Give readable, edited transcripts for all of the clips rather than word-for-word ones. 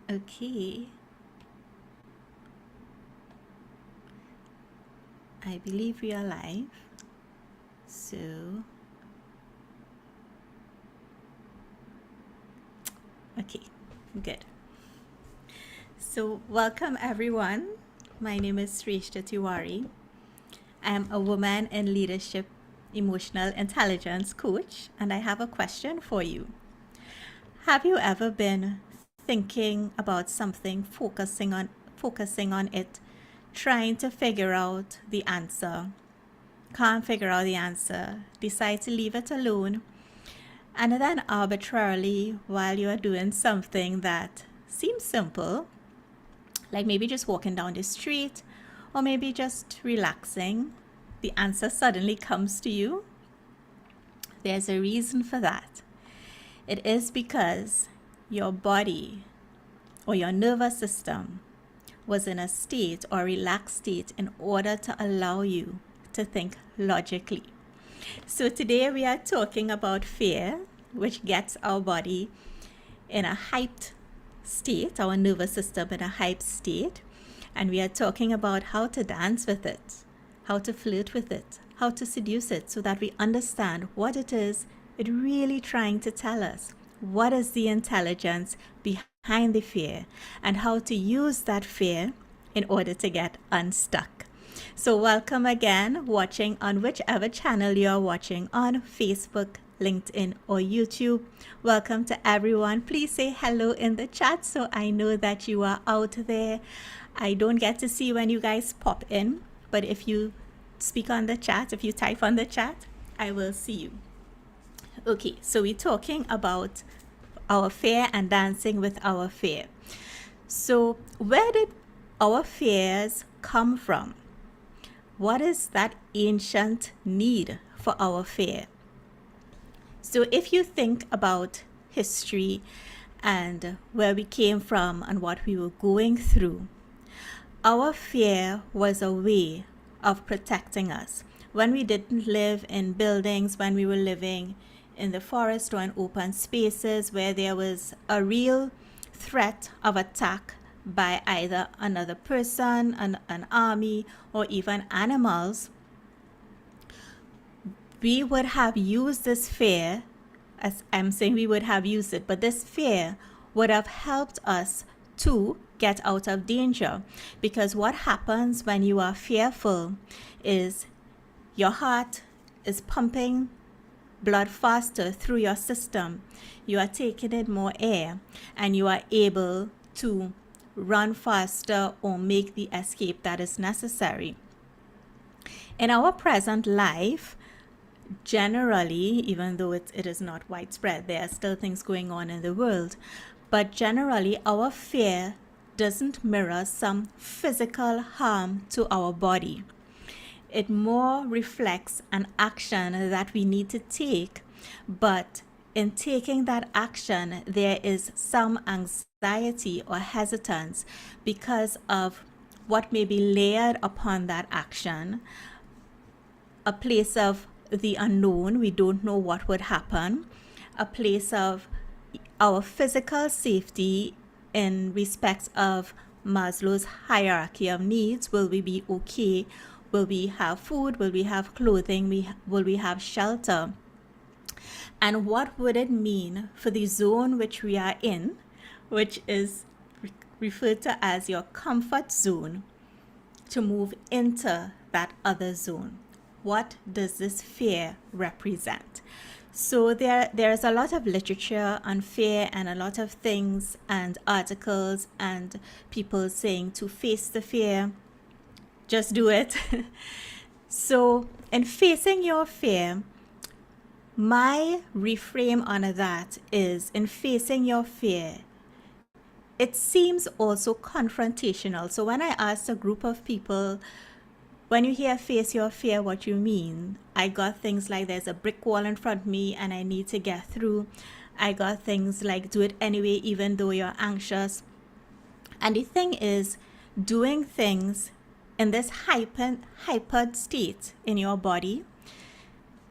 Okay, I believe we are live. So, okay, good. So, welcome everyone. My name is Sreshtha Tewari. I am a woman in leadership emotional intelligence coach, and I have a question for you. Have you ever been thinking about something, focusing on it, trying to figure out the answer, can't figure out the answer, decide to leave it alone, and then arbitrarily, while you are doing something that seems simple, like maybe just walking down the street or maybe just relaxing, the answer suddenly comes to you? There's a reason for that. It is because your body or your nervous system was in a state or relaxed state in order to allow you to think logically. So today we are talking about fear, which gets our body in a hyped state, our nervous system in a hyped state. And we are talking about how to dance with it, how to flirt with it, how to seduce it so that we understand what it is it really trying to tell us. What is the intelligence behind the fear and how to use that fear in order to get unstuck. So welcome again, watching on whichever channel you are watching on Facebook, LinkedIn, or YouTube. Welcome to everyone. Please say hello in the chat so I know that you are out there. I don't get to see when you guys pop in, but if you speak on the chat, if you type on the chat, I will see you. Okay, so we're talking about our fear and dancing with our fear. So where did our fears come from? What is that ancient need for our fear? So if you think about history and where we came from and what we were going through, our fear was a way of protecting us. When we didn't live in buildings, when we were living in the forest or in open spaces where there was a real threat of attack by either another person, an army, or even animals, we would have used this fear, as I'm saying we would have used it, but this fear would have helped us to get out of danger. Because what happens when you are fearful is your heart is pumping blood faster through your system. You are taking in more air and you are able to run faster or make the escape that is necessary. In our present life, generally, even though it is not widespread, there are still things going on in the world, but generally our fear doesn't mirror some physical harm to our body. It more reflects an action that we need to take, but in taking that action, there is some anxiety or hesitance because of what may be layered upon that action, a place of the unknown, we don't know what would happen, a place of our physical safety in respect of Maslow's hierarchy of needs. Will we be okay? Will we have food? Will we have clothing? Will we have shelter? And what would it mean for the zone which we are in, which is referred to as your comfort zone, to move into that other zone? What does this fear represent? So there's a lot of literature on fear and a lot of things and articles and people saying to face the fear, just do it. So in facing your fear, my reframe on that is, in facing your fear, it seems also confrontational. So when I asked a group of people, when you hear face your fear, what you mean? I got things like there's a brick wall in front of me and I need to get through. I got things like do it anyway, even though you're anxious. And the thing is, doing things in this hypered state in your body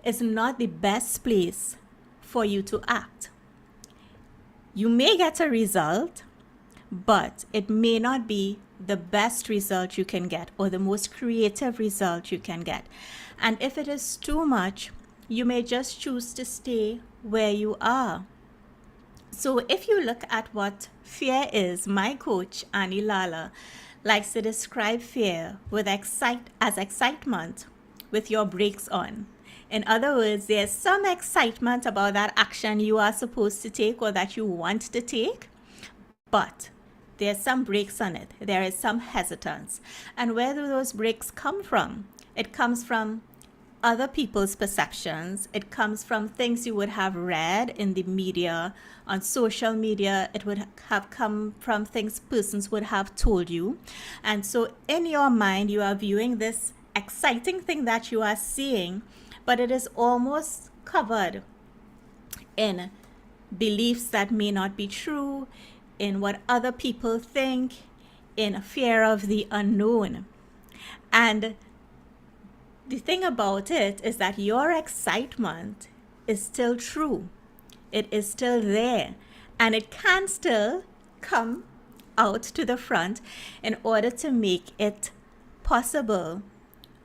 is not the best place for you to act. You may get a result, but it may not be the best result you can get or the most creative result you can get. And if it is too much, you may just choose to stay where you are. So if you look at what fear is, my coach, Annie Lalla, likes to describe fear with excitement with your brakes on. In other words, there's some excitement about that action you are supposed to take or that you want to take, but there's some brakes on it. There is some hesitance. And where do those brakes come from? It comes from other people's perceptions. It comes from things you would have read in the media, on social media. It would have come from things persons would have told you. And so in your mind, you are viewing this exciting thing that you are seeing, but it is almost covered in beliefs that may not be true, in what other people think, in fear of the unknown. And the thing about it is that your excitement is still true. It is still there, and it can still come out to the front in order to make it possible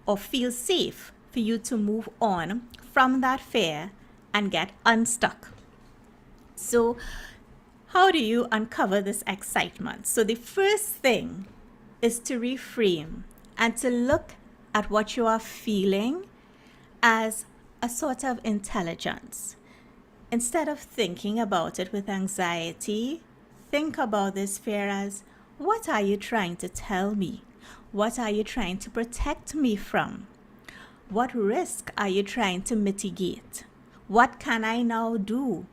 or feel safe for you to move on from that fear and get unstuck. So how do you uncover this excitement? So the first thing is to reframe and to look at what you are feeling as a sort of intelligence. Instead of thinking about it with anxiety, think about this fear as, what are you trying to tell me? What are you trying to protect me from? What risk are you trying to mitigate? What can I now do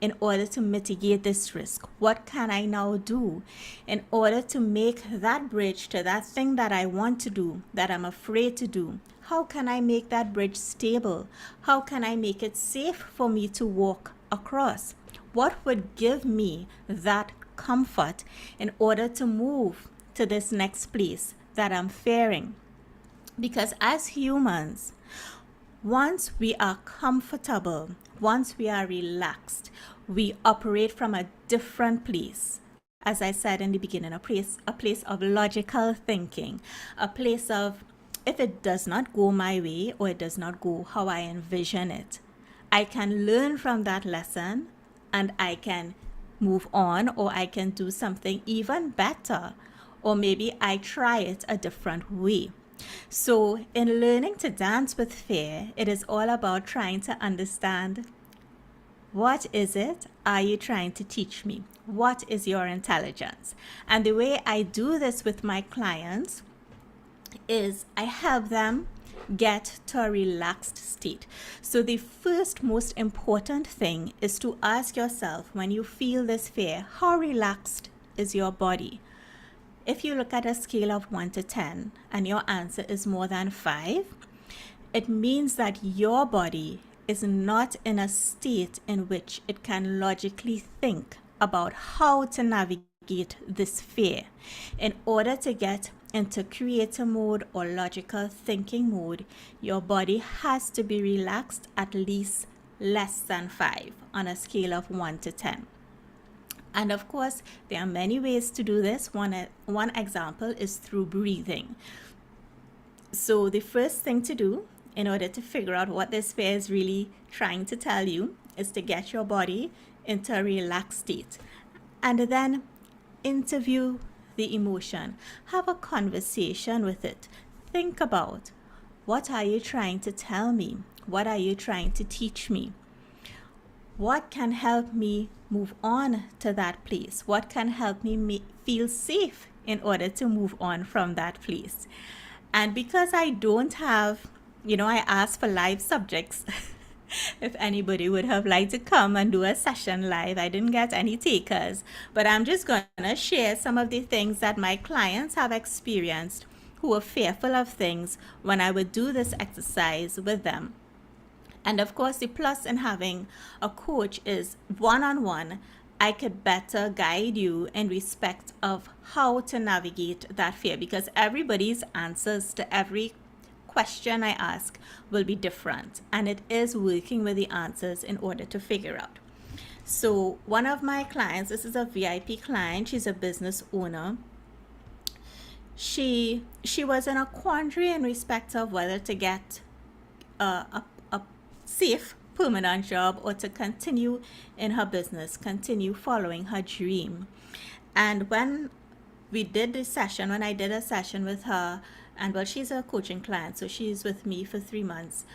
in order to mitigate this risk? What can I now do in order to make that bridge to that thing that I want to do, that I'm afraid to do? How can I make that bridge stable? How can I make it safe for me to walk across? What would give me that comfort in order to move to this next place that I'm fearing? Because as humans, once we are comfortable, once we are relaxed, we operate from a different place. As I said in the beginning, a place of logical thinking, a place of, if it does not go my way or it does not go how I envision it, I can learn from that lesson and I can move on, or I can do something even better, or maybe I try it a different way. So in learning to dance with fear, it is all about trying to understand, what is it are you trying to teach me? What is your intelligence? And the way I do this with my clients is I help them get to a relaxed state. So the first most important thing is to ask yourself, when you feel this fear, how relaxed is your body? If you look at a scale of 1 to 10 and your answer is more than 5, it means that your body is not in a state in which it can logically think about how to navigate this fear. In order to get into creator mode or logical thinking mode, your body has to be relaxed at least less than 5 on a scale of 1 to 10. And of course, there are many ways to do this. One example is through breathing. So the first thing to do in order to figure out what this fear is really trying to tell you is to get your body into a relaxed state. And then interview the emotion. Have a conversation with it. Think about, what are you trying to tell me? What are you trying to teach me? What can help me move on to that place? What can help me feel safe in order to move on from that place? And because I don't have, I asked for live subjects. If anybody would have liked to come and do a session live, I didn't get any takers, but I'm just going to share some of the things that my clients have experienced who were fearful of things when I would do this exercise with them. And of course, the plus in having a coach is one-on-one, I could better guide you in respect of how to navigate that fear, because everybody's answers to every question I ask will be different, and it is working with the answers in order to figure out. So one of my clients, this is a VIP client, she's a business owner. She was in a quandary in respect of whether to get a safe permanent job or to continue in her business, continue following her dream. And when I did a session with her, and well, she's a coaching client, so she's with me for 3 months,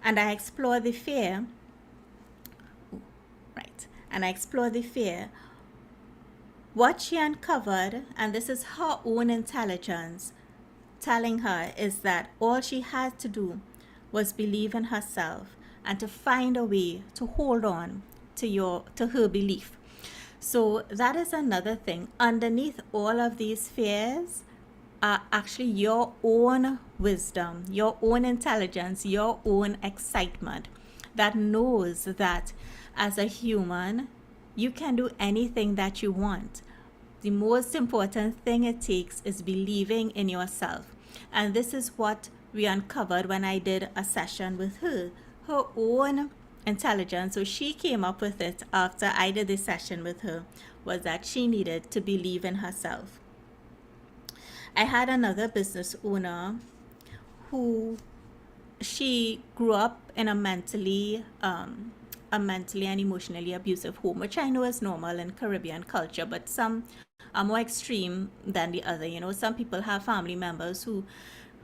and I explore the fear, right? And I explore the fear. What she uncovered, and this is her own intelligence telling her, is that all she had to do was believe in herself and to find a way to hold on to her belief. So that is another thing. Underneath all of these fears are actually your own wisdom, your own intelligence, your own excitement that knows that as a human, you can do anything that you want. The most important thing it takes is believing in yourself. And this is what we uncovered when I did a session with her own intelligence. So she came up with it after I did this session with her, was that she needed to believe in herself. I had another business owner who she grew up in a mentally and emotionally abusive home, which I know is normal in Caribbean culture, but some are more extreme than the other. You know, some people have family members who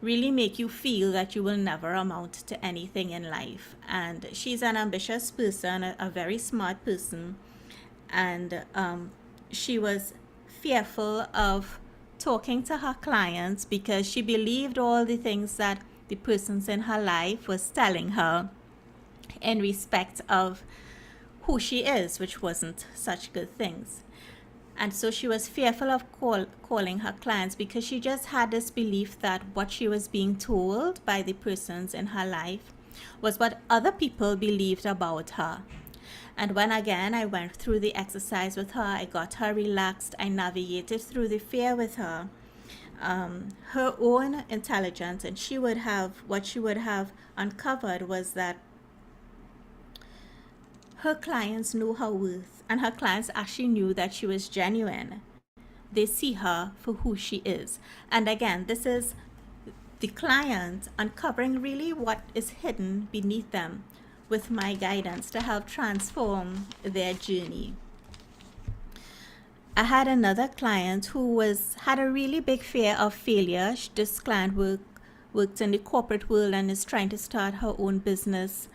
really make you feel that you will never amount to anything in life. And she's an ambitious person, a very smart person, and she was fearful of talking to her clients because she believed all the things that the persons in her life was telling her in respect of who she is, which wasn't such good things. And so she was fearful of calling her clients because she just had this belief that what she was being told by the persons in her life was what other people believed about her. And when again I went through the exercise with her, I got her relaxed, I navigated through the fear with her, her own intelligence, and what she would have uncovered was that her clients knew her worth, and her clients actually knew that she was genuine. They see her for who she is. And again, this is the client uncovering really what is hidden beneath them with my guidance to help transform their journey. I had another client who had a really big fear of failure. This client worked in the corporate world and is trying to start her own business.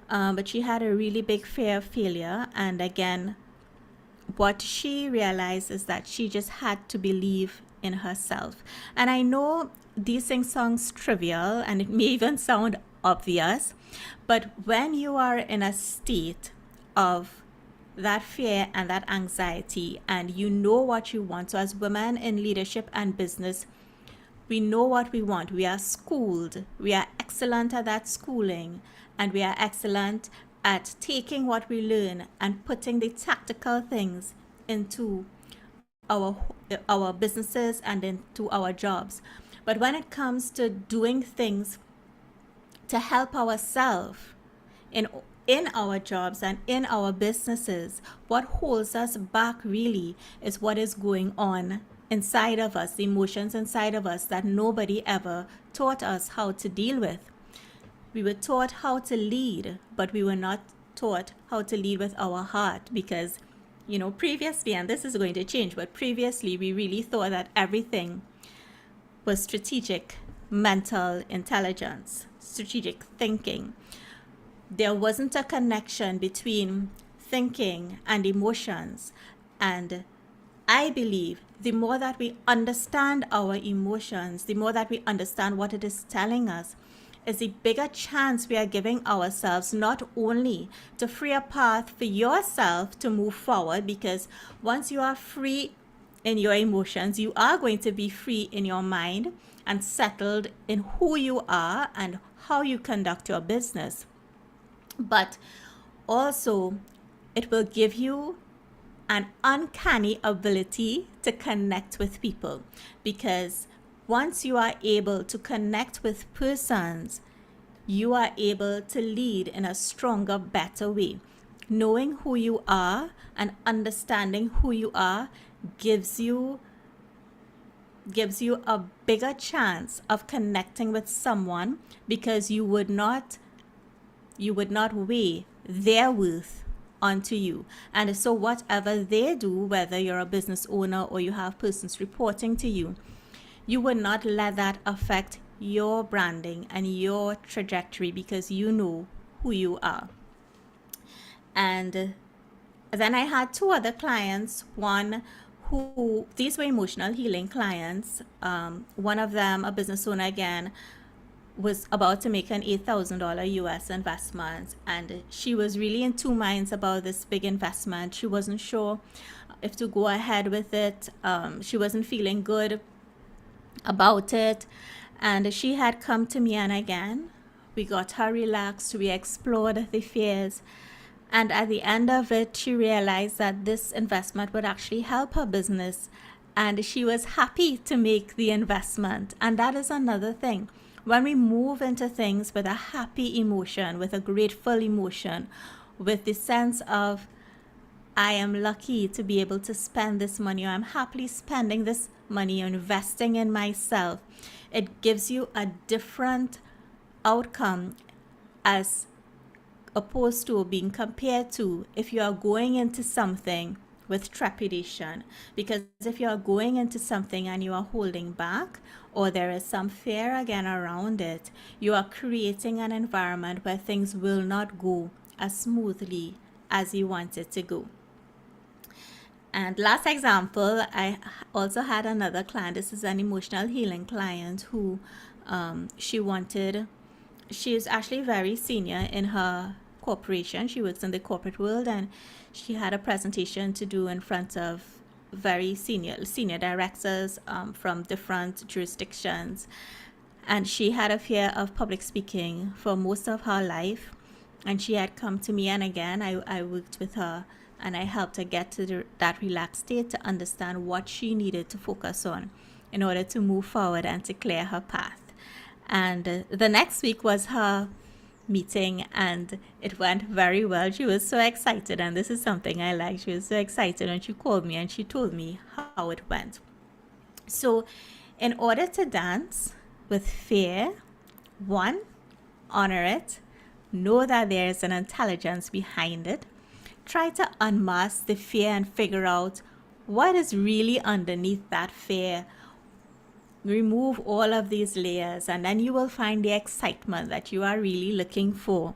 But she had a really big fear of failure. And again, what she realized is that she just had to believe in herself. And I know these things sound trivial and it may even sound obvious, but when you are in a state of that fear and that anxiety and you know what you want, so as women in leadership and business, we know what we want. We are schooled. We are excellent at that schooling, and we are excellent at taking what we learn and putting the tactical things into our businesses and into our jobs. But when it comes to doing things to help ourselves in our jobs and in our businesses, what holds us back really is what is going on inside of us, the emotions inside of us that nobody ever taught us how to deal with. We were taught how to lead, but we were not taught how to lead with our heart because, previously, and this is going to change, but previously we really thought that everything was strategic mental intelligence, strategic thinking. There wasn't a connection between thinking and emotions. And I believe the more that we understand our emotions, the more that we understand what it is telling us, is the bigger chance we are giving ourselves not only to free a path for yourself to move forward, because once you are free in your emotions, you are going to be free in your mind and settled in who you are and how you conduct your business. But also, it will give you an uncanny ability to connect with people, because once you are able to connect with persons, you are able to lead in a stronger, better way. knowing who you are and understanding who you are gives you a bigger chance of connecting with someone, because you would not weigh their worth onto you. And so whatever they do, whether you're a business owner or you have persons reporting to you, you would not let that affect your branding and your trajectory, because you know who you are. And then I had two other clients. These were emotional healing clients. One of them, a business owner again, was about to make an $8,000 US investment, and she was really in two minds about this big investment. She wasn't sure if to go ahead with it. She wasn't feeling good about it, and she had come to me, and again, we got her relaxed, we explored the fears, and at the end of it, she realized that this investment would actually help her business, and she was happy to make the investment. And that is another thing. When we move into things with a happy emotion, with a grateful emotion, with the sense of, I am lucky to be able to spend this money, or I'm happily spending this money, or investing in myself, it gives you a different outcome as opposed to being compared to if you are going into something with trepidation. Because if you are going into something and you are holding back, or there is some fear again around it, you are creating an environment where things will not go as smoothly as you want it to go. And last example, I also had another client. This is an emotional healing client who she is actually very senior in her corporation. She works in the corporate world, and she had a presentation to do in front of very senior directors from different jurisdictions. And she had a fear of public speaking for most of her life. And she had come to me, and again, I worked with her, and I helped her get to that relaxed state to understand what she needed to focus on in order to move forward and to clear her path. And the next week was her meeting, and it went very well. She was so excited, and this is something I like. She was so excited, and she called me and she told me how it went. So in order to dance with fear, one, honor it, know that there is an intelligence behind it. Try to unmask the fear and figure out what is really underneath that fear. Remove all of these layers, and then you will find the excitement that you are really looking for.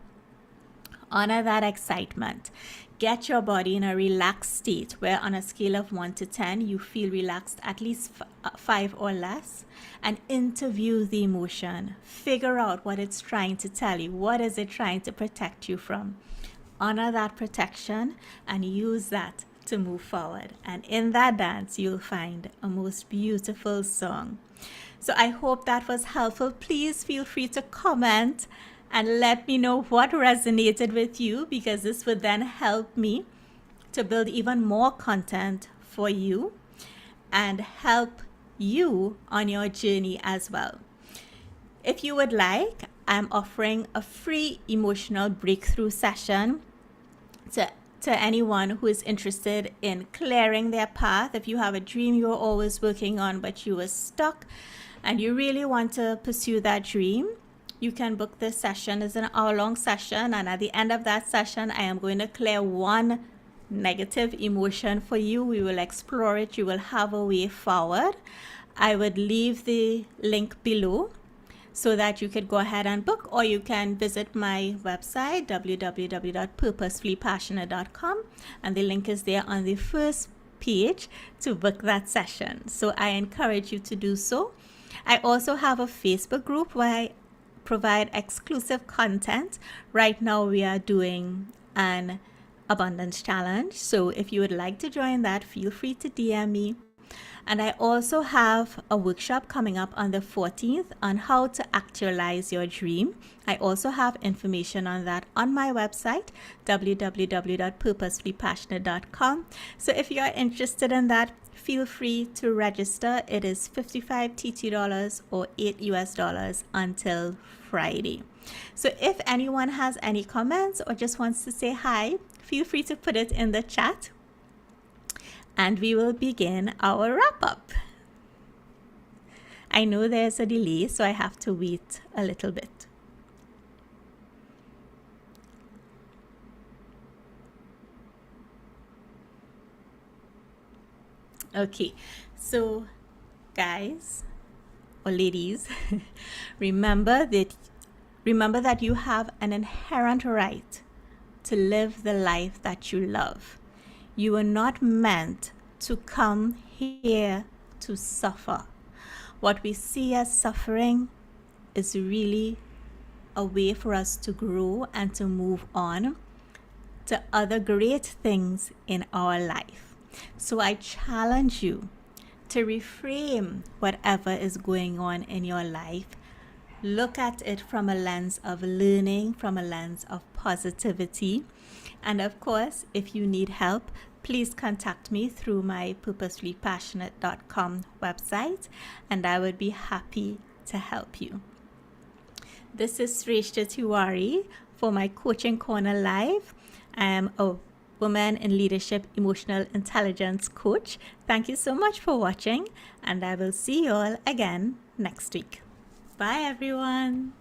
Honor that excitement. Get your body in a relaxed state where on a scale of 1 to 10, you feel relaxed at least 5 or less, and interview the emotion. Figure out what it's trying to tell you. What is it trying to protect you from? Honor that protection and use that to move forward. And in that dance, you'll find a most beautiful song. So I hope that was helpful. Please feel free to comment and let me know what resonated with you, because this would then help me to build even more content for you and help you on your journey as well. If you would like, I'm offering a free emotional breakthrough session to anyone who is interested in clearing their path. If you have a dream you're always working on, but you are stuck and you really want to pursue that dream, you can book this session. It's an hour-long session, and at the end of that session, I am going to clear one negative emotion for you. We will explore it. You will have a way forward. I would leave the link below so that you could go ahead and book, or you can visit my website, www.purposefullypassionate.com, and the link is there on the first page to book that session. So I encourage you to do so. I also have a Facebook group where I provide exclusive content. Right now we are doing an abundance challenge. So if you would like to join that, feel free to DM me. And I also have a workshop coming up on the 14th on how to actualize your dream. I also have information on that on my website, www.purposefullypassionate.com. So if you are interested in that, feel free to register. It is $55 TT or $8 US until Friday. So if anyone has any comments or just wants to say hi, feel free to put it in the chat and we will begin our wrap up. I know there's a delay, so I have to wait a little bit. Okay, so guys or ladies, remember that you have an inherent right to live the life that you love. You are not meant to come here to suffer. What we see as suffering is really a way for us to grow and to move on to other great things in our life. So I challenge you to reframe whatever is going on in your life. Look at it from a lens of learning, from a lens of positivity. And of course, if you need help, please contact me through my purposefullypassionate.com website, and I would be happy to help you. This is Sreshtha Tewari for my Coaching Corner Live. I am a woman in leadership, emotional intelligence coach. Thank you so much for watching, and I will see you all again next week. Bye, everyone.